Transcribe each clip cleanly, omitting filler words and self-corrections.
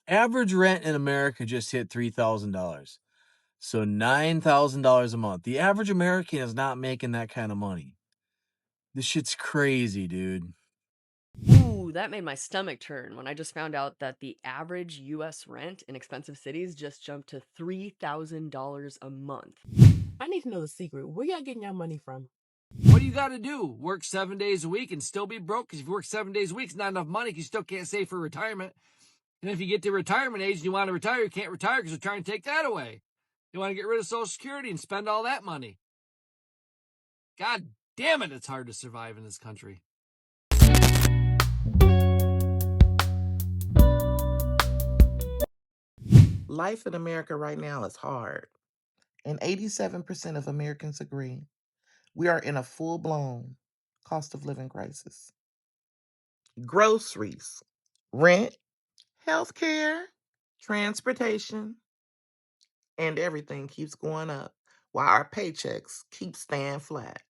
Average rent in America just hit $3,000. So $9,000 a month. The average American is not making that kind of money. This shit's crazy, dude. Ooh, that made my stomach turn when I just found out that the average US rent in expensive cities just jumped to $3,000 a month. I need to know the secret. Where y'all getting your money from? What do you got to do? Work 7 days a week and still be broke? Because if you work 7 days a week, it's not enough money because you still can't save for retirement. And if you get to retirement age and you want to retire, you can't retire because they're trying to take that away. You want to get rid of Social Security and spend all that money. God damn it, it's hard to survive in this country. Life in America right now is hard, and 87% of Americans agree. We are in a full blown cost of living crisis. Groceries, rent, healthcare, transportation, and everything keeps going up while our paychecks keep staying flat.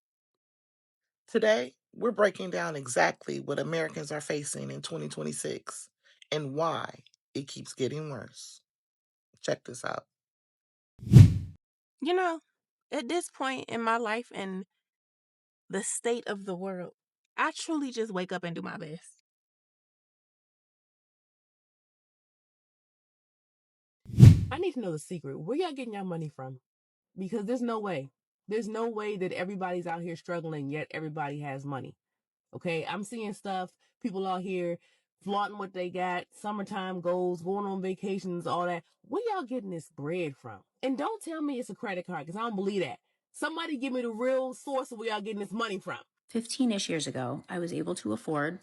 Today, we're breaking down exactly what Americans are facing in 2026 and why it keeps getting worse. Check this out. You know, at this point in my life and the state of the world, I truly just wake up and do my best. I need to know the secret. Where y'all getting your money from? Because there's no way. There's no way that everybody's out here struggling, yet everybody has money. Okay, I'm seeing stuff, people out here flaunting what they got, summertime goals, going on vacations, all that. Where y'all getting this bread from? And don't tell me it's a credit card, because I don't believe that. Somebody give me the real source of where y'all getting this money from. 15-ish years ago, I was able to afford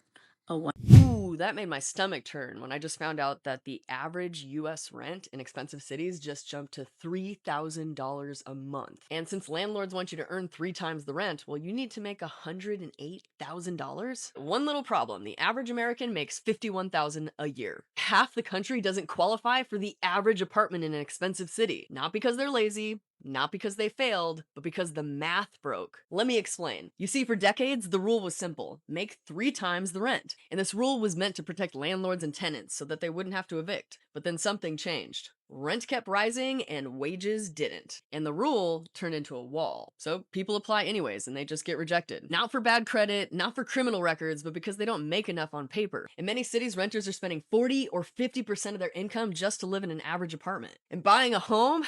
a one. Ooh, that made my stomach turn when I just found out that the average US rent in expensive cities just jumped to $3,000 a month. And since landlords want you to earn 3 times the rent, well, you need to make $108,000. One little problem, the average American makes $51,000 a year. Half the country doesn't qualify for the average apartment in an expensive city. Not because they're lazy, not because they failed, but because the math broke. Let me explain. You see, for decades, the rule was simple. Make 3 times the rent. And this rule was meant to protect landlords and tenants so that they wouldn't have to evict. But then something changed. Rent kept rising and wages didn't. And the rule turned into a wall. So people apply anyways and they just get rejected. Not for bad credit, not for criminal records, but because they don't make enough on paper. In many cities, renters are spending 40 or 50% of their income just to live in an average apartment. And buying a home?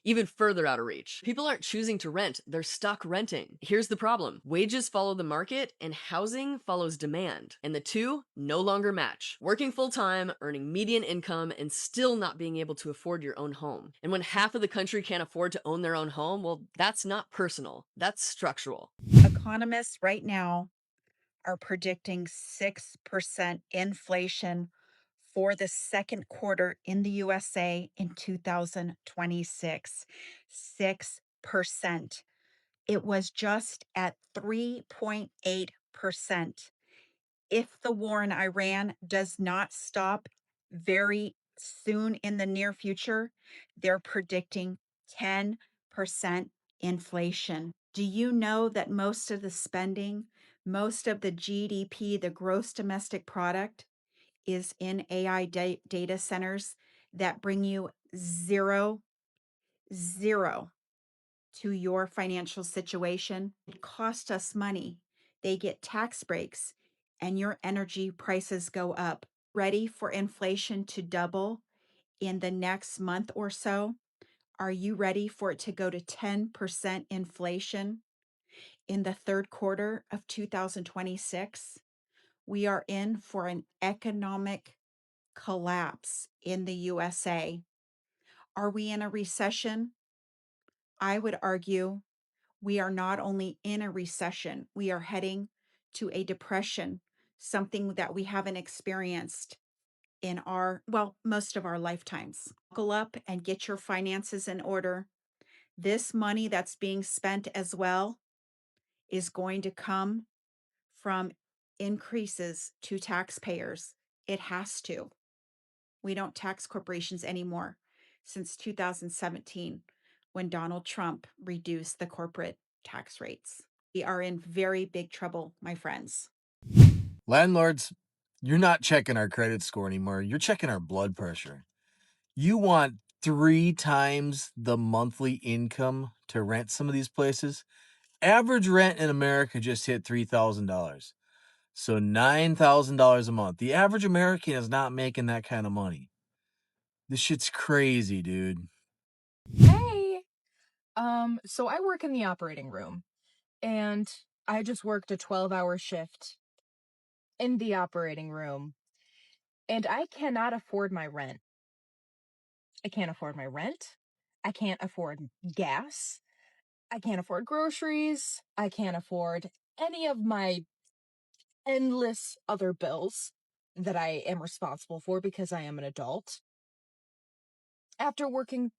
Even further out of reach. People aren't choosing to rent, they're stuck renting. Here's the problem. Wages follow the market and housing follows demand. And the two no longer match. Working full time, earning median income, and still not being able to afford your own home. And when half of the country can't afford to own their own home, well, that's not personal, that's structural. Economists right now are predicting 6% inflation for the second quarter in the USA in 2026. 6%. It was just at 3.8%. If the war in Iran does not stop very soon in the near future, they're predicting 10% inflation. Do you know that most of the spending, most of the GDP, the gross domestic product, is in AI data centers that bring you zero to your financial situation? It costs us money. They get tax breaks, and your energy prices go up. Ready for inflation to double in the next month or so? Are you ready for it to go to 10% inflation in the third quarter of 2026? We are in for an economic collapse in the USA. Are we in a recession? I would argue we are not only in a recession, we are heading to a depression, something that we haven't experienced in most of our lifetimes. Buckle up and get your finances in order. This money that's being spent as well is going to come from increases to taxpayers. It has to. We don't tax corporations anymore since 2017 when Donald Trump reduced the corporate tax rates. We are in very big trouble, my friends. Landlords, You're not checking our credit score anymore. You're checking our blood pressure. You want 3 times the monthly income to rent some of these places? Average rent in America just hit $3,000. So $9,000 a month. The average American is not making that kind of money. This shit's crazy, dude. Hey. So I work in the operating room, and I just worked a 12-hour shift in the operating room, and I cannot afford my rent. I can't afford my rent. I can't afford gas. I can't afford groceries. I can't afford any of my endless other bills that I am responsible for because I am an adult. After working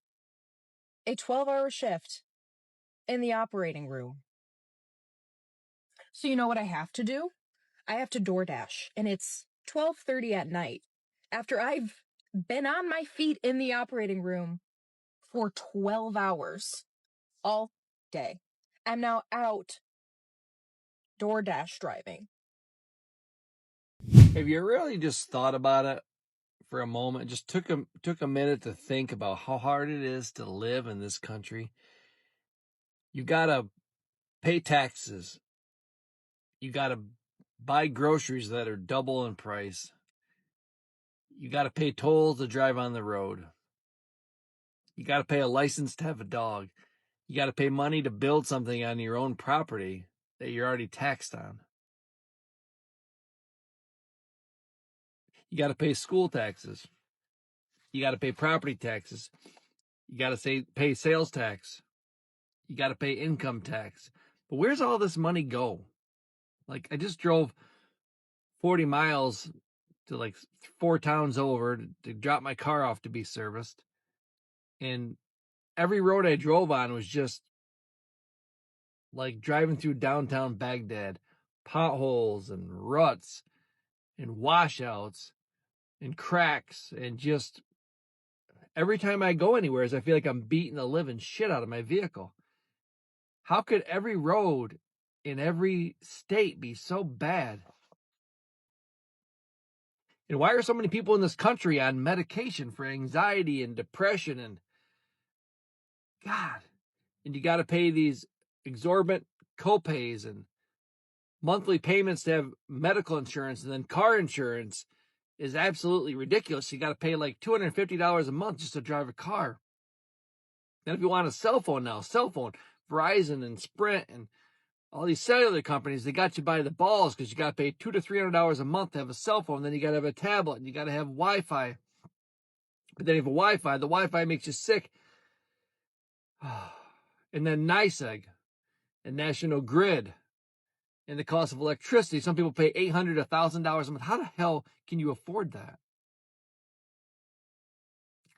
a 12-hour shift in the operating room. So you know what I have to do? I have to DoorDash, and it's 12:30 at night. After I've been on my feet in the operating room for 12 hours all day. I'm now out DoorDash driving. Have you really just thought about it for a moment? Just took a minute to think about how hard it is to live in this country. You gotta pay taxes. You gotta buy groceries that are double in price. You gotta pay tolls to drive on the road. You gotta pay a license to have a dog. You gotta pay money to build something on your own property that you're already taxed on. You gotta pay school taxes. You gotta pay property taxes. You gotta pay sales tax. You gotta pay income tax. But where's all this money go? Like, I just drove 40 miles to like 4 towns over to drop my car off to be serviced. And every road I drove on was just like driving through downtown Baghdad, potholes and ruts and washouts and cracks. And just every time I go anywhere, I feel like I'm beating the living shit out of my vehicle. How could every road in every state be so bad? And why are so many people in this country on medication for anxiety and depression and God? And you got to pay these exorbitant copays and monthly payments to have medical insurance, and then car insurance is absolutely ridiculous. You got to pay like $250 a month just to drive a car. Then if you want a cell phone now, Verizon and Sprint and all these cellular companies, they got you by the balls because you got to pay $200 to $300 a month to have a cell phone. Then you got to have a tablet and you got to have Wi-Fi. But then if you have Wi-Fi, the Wi-Fi makes you sick. And then NYSEG and National Grid and the cost of electricity. Some people pay $800 to $1,000 a month. How the hell can you afford that?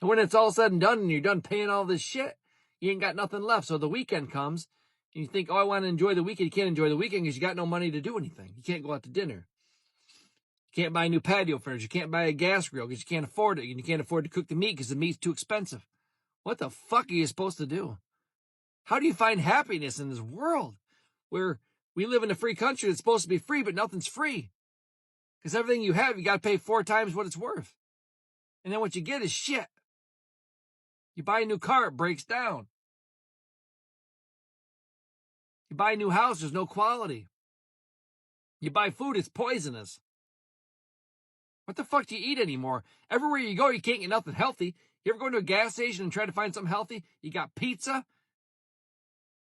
And when it's all said and done and you're done paying all this shit, you ain't got nothing left. So the weekend comes and you think, oh, I want to enjoy the weekend. You can't enjoy the weekend because you got no money to do anything. You can't go out to dinner. You can't buy new patio furniture. You can't buy a gas grill because you can't afford it. And you can't afford to cook the meat because the meat's too expensive. What the fuck are you supposed to do? How do you find happiness in this world where we live in a free country that's supposed to be free, but nothing's free? Because everything you have, you got to pay 4 times what it's worth. And then what you get is shit. You buy a new car, it breaks down. You buy a new house, there's no quality. You buy food, it's poisonous. What the fuck do you eat anymore? Everywhere you go, you can't get nothing healthy. You ever go to a gas station and try to find something healthy? You got pizza,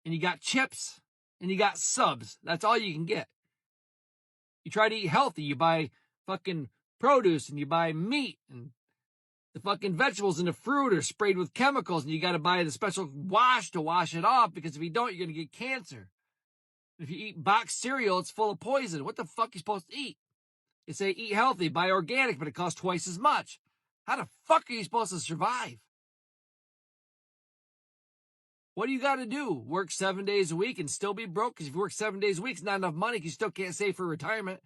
and you got chips, and you got subs. That's all you can get. You try to eat healthy, you buy fucking produce, and you buy meat, and the fucking vegetables and the fruit are sprayed with chemicals, and you got to buy the special wash to wash it off, because if you don't, you're going to get cancer. If you eat boxed cereal, it's full of poison. What the fuck are you supposed to eat? They say eat healthy, buy organic, but it costs twice as much. How the fuck are you supposed to survive? What do you got to do? Work 7 days a week and still be broke? Because if you work 7 days a week, it's not enough money because you still can't save for retirement.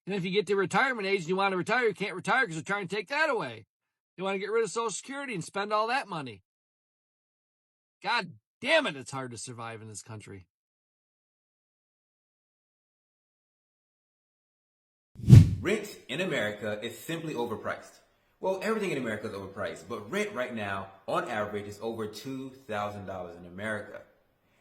And if you get to retirement age and you want to retire, you can't retire because they're trying to take that away. You want to get rid of Social Security and spend all that money. God damn it, it's hard to survive in this country. Rent in America is simply overpriced. Well, everything in America is overpriced, but rent right now, on average, is over $2,000 in America.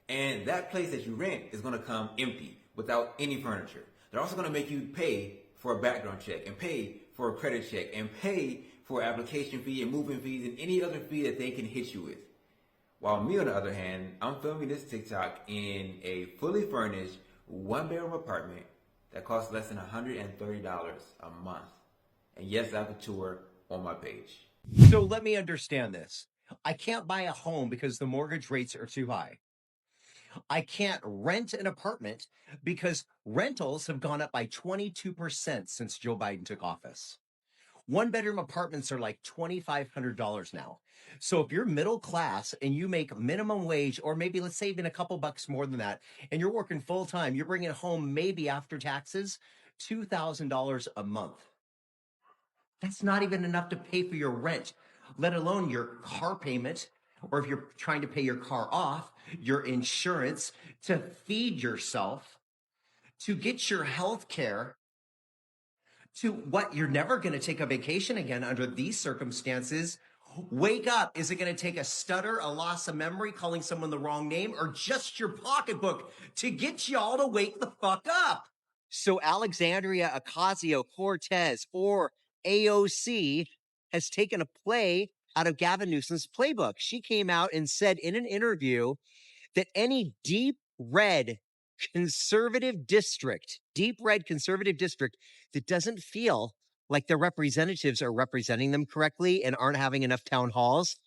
And that place that you rent is going to come empty without any furniture. They're also going to make you pay for a background check and pay for a credit check and pay for application fee and moving fees and any other fee that they can hit you with. While me, on the other hand, I'm filming this TikTok in a fully furnished one-bedroom apartment that costs less than $130 a month. And yes, I have a tour on my page. So let me understand this. I can't buy a home because the mortgage rates are too high. I can't rent an apartment because rentals have gone up by 22% since Joe Biden took office. One bedroom apartments are like $2,500 now. So if you're middle class and you make minimum wage, or maybe let's say even a couple bucks more than that, and you're working full time, you're bringing home maybe after taxes $2,000 a month. That's not even enough to pay for your rent, let alone your car payment, or if you're trying to pay your car off, your insurance, to feed yourself, to get your health care, to what you're never going to take a vacation again under these circumstances. Wake up. Is it going to take a stutter, a loss of memory, calling someone the wrong name, or just your pocketbook to get y'all to wake the fuck up? So Alexandria Ocasio-Cortez, or AOC, has taken a play out of Gavin Newsom's playbook. She came out and said in an interview that any deep red conservative district that doesn't feel like their representatives are representing them correctly and aren't having enough town halls,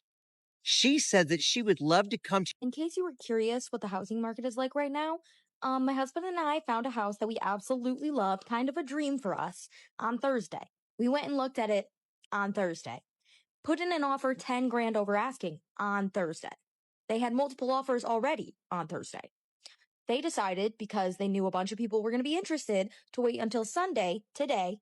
she said that she would love to come to. In case you were curious what the housing market is like right now, my husband and I found a house that we absolutely loved, kind of a dream for us, on Thursday. We went and looked at it on Thursday. Put in an offer 10 grand over asking on Thursday. They had multiple offers already on Thursday. They decided, because they knew a bunch of people were going to be interested, to wait until Sunday, today,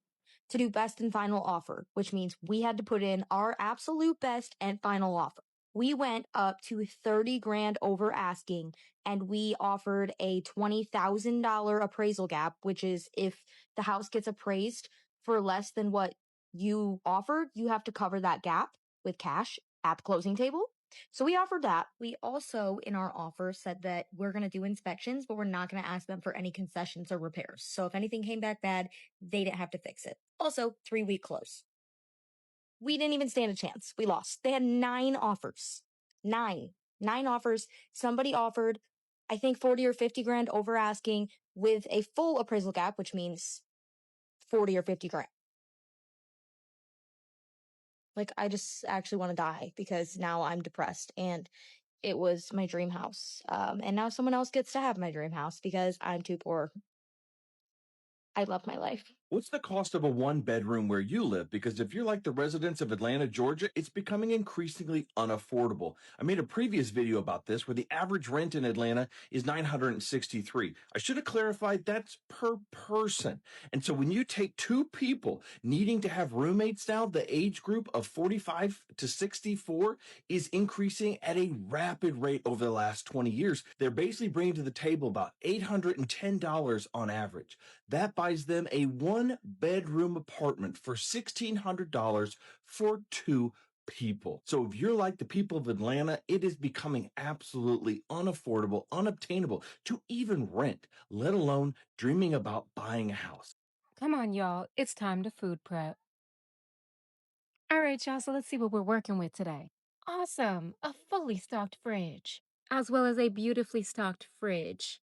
to do best and final offer, which means we had to put in our absolute best and final offer. We went up to 30 grand over asking, and we offered a $20,000 appraisal gap, which is if the house gets appraised for less than what you offered, you have to cover that gap with cash at the closing table. So we offered that. We also, in our offer, said that we're going to do inspections, but we're not going to ask them for any concessions or repairs. So if anything came back bad, they didn't have to fix it. Also, 3-week close. We didn't even stand a chance. We lost. They had 9 offers. 9 offers. Somebody offered, I think, 40 or 50 grand over asking with a full appraisal gap, which means 40 or 50 grand. Like, I just actually want to die because now I'm depressed and it was my dream house. And now someone else gets to have my dream house because I'm too poor. I love my life. What's the cost of a one bedroom where you live? Because if you're like the residents of Atlanta, Georgia, it's becoming increasingly unaffordable. I made a previous video about this where the average rent in Atlanta is $963. I should have clarified that's per person. And so when you take two people needing to have roommates now, the age group of 45 to 64 is increasing at a rapid rate over the last 20 years. They're basically bringing to the table about $810 on average. That buys them a one-bedroom apartment for $1,600 for two people. So if you're like the people of Atlanta, it is becoming absolutely unaffordable, unobtainable to even rent, let alone dreaming about buying a house. Come on, y'all. It's time to food prep. All right, y'all. So let's see what we're working with today. Awesome. A fully stocked fridge, as well as a beautifully stocked fridge.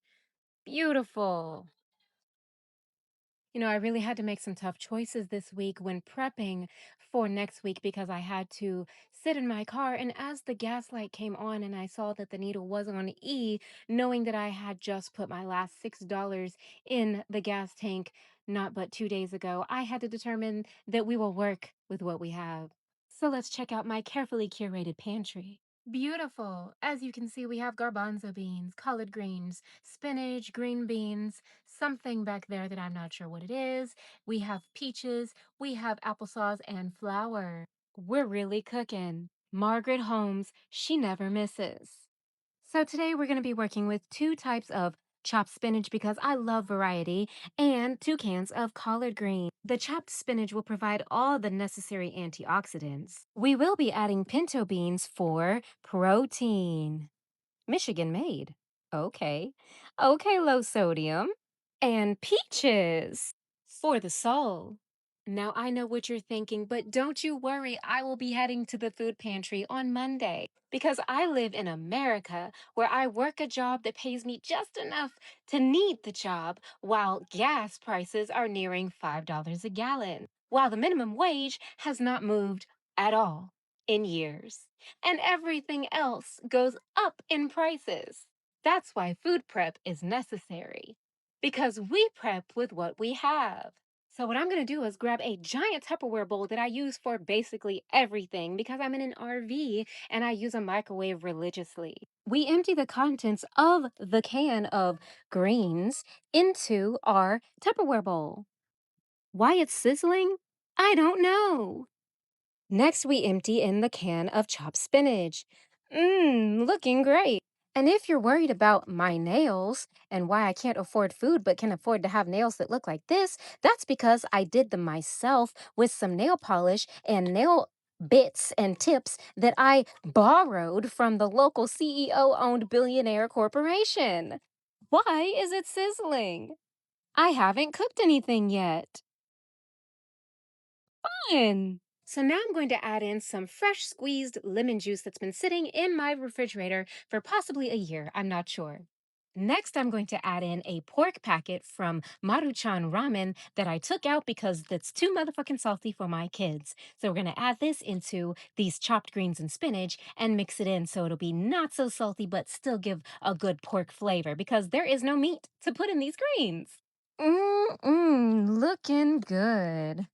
Beautiful. You know, I really had to make some tough choices this week when prepping for next week because I had to sit in my car. And as the gas light came on and I saw that the needle was on E, knowing that I had just put my last $6 in the gas tank not but 2 days ago, I had to determine that we will work with what we have. So let's check out my carefully curated pantry. Beautiful. As you can see, we have garbanzo beans, collard greens, spinach, green beans, something back there that I'm not sure what it is. We have peaches, we have applesauce and flour. We're really cooking. Margaret Holmes, she never misses. So today we're going to be working with 2 types of chopped spinach because I love variety, and 2 cans of collard green. The chopped spinach will provide all the necessary antioxidants. We will be adding pinto beans for protein. Michigan made. Okay. Okay, low sodium. And peaches for the soul. Now, I know what you're thinking, but don't you worry. I will be heading to the food pantry on Monday because I live in America where I work a job that pays me just enough to need the job while gas prices are nearing $5 a gallon, while the minimum wage has not moved at all in years, and everything else goes up in prices. That's why food prep is necessary because we prep with what we have. So, what I'm going to do is grab a giant Tupperware bowl that I use for basically everything because I'm in an RV and I use a microwave religiously. We empty the contents of the can of greens into our Tupperware bowl. Why it's sizzling? I don't know. Next, we empty in the can of chopped spinach. Looking great. And if you're worried about my nails and why I can't afford food but can afford to have nails that look like this, that's because I did them myself with some nail polish and nail bits and tips that I borrowed from the local CEO owned billionaire corporation. Why is it sizzling? I haven't cooked anything yet. Fun. So now I'm going to add in some fresh squeezed lemon juice that's been sitting in my refrigerator for possibly a year. I'm not sure. Next, I'm going to add in a pork packet from Maruchan Ramen that I took out because that's too motherfucking salty for my kids. So we're going to add this into these chopped greens and spinach and mix it in so it'll be not so salty but still give a good pork flavor because there is no meat to put in these greens. Looking good.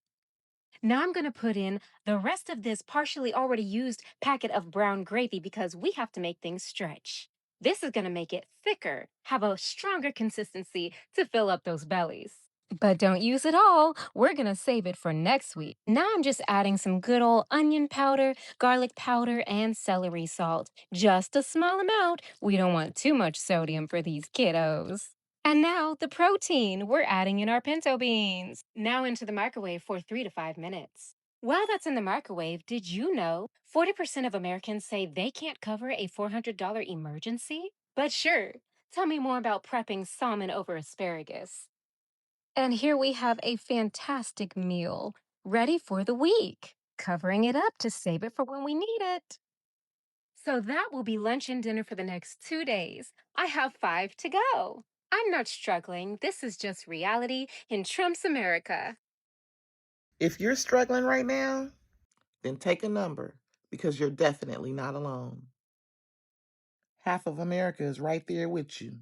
Now I'm going to put in the rest of this partially already used packet of brown gravy because we have to make things stretch. This is going to make it thicker, have a stronger consistency to fill up those bellies. But don't use it all. We're going to save it for next week. Now I'm just adding some good old onion powder, garlic powder, and celery salt. Just a small amount. We don't want too much sodium for these kiddos. And now the protein. We're adding in our pinto beans. Now into the microwave for 3 to 5 minutes. While that's in the microwave, did you know 40% of Americans say they can't cover a $400 emergency? But sure, tell me more about prepping salmon over asparagus. And here we have a fantastic meal ready for the week, covering it up to save it for when we need it. So that will be lunch and dinner for the next 2 days. I have 5 to go. I'm not struggling. This is just reality in Trump's America. If you're struggling right now, then take a number because you're definitely not alone. Half of America is right there with you.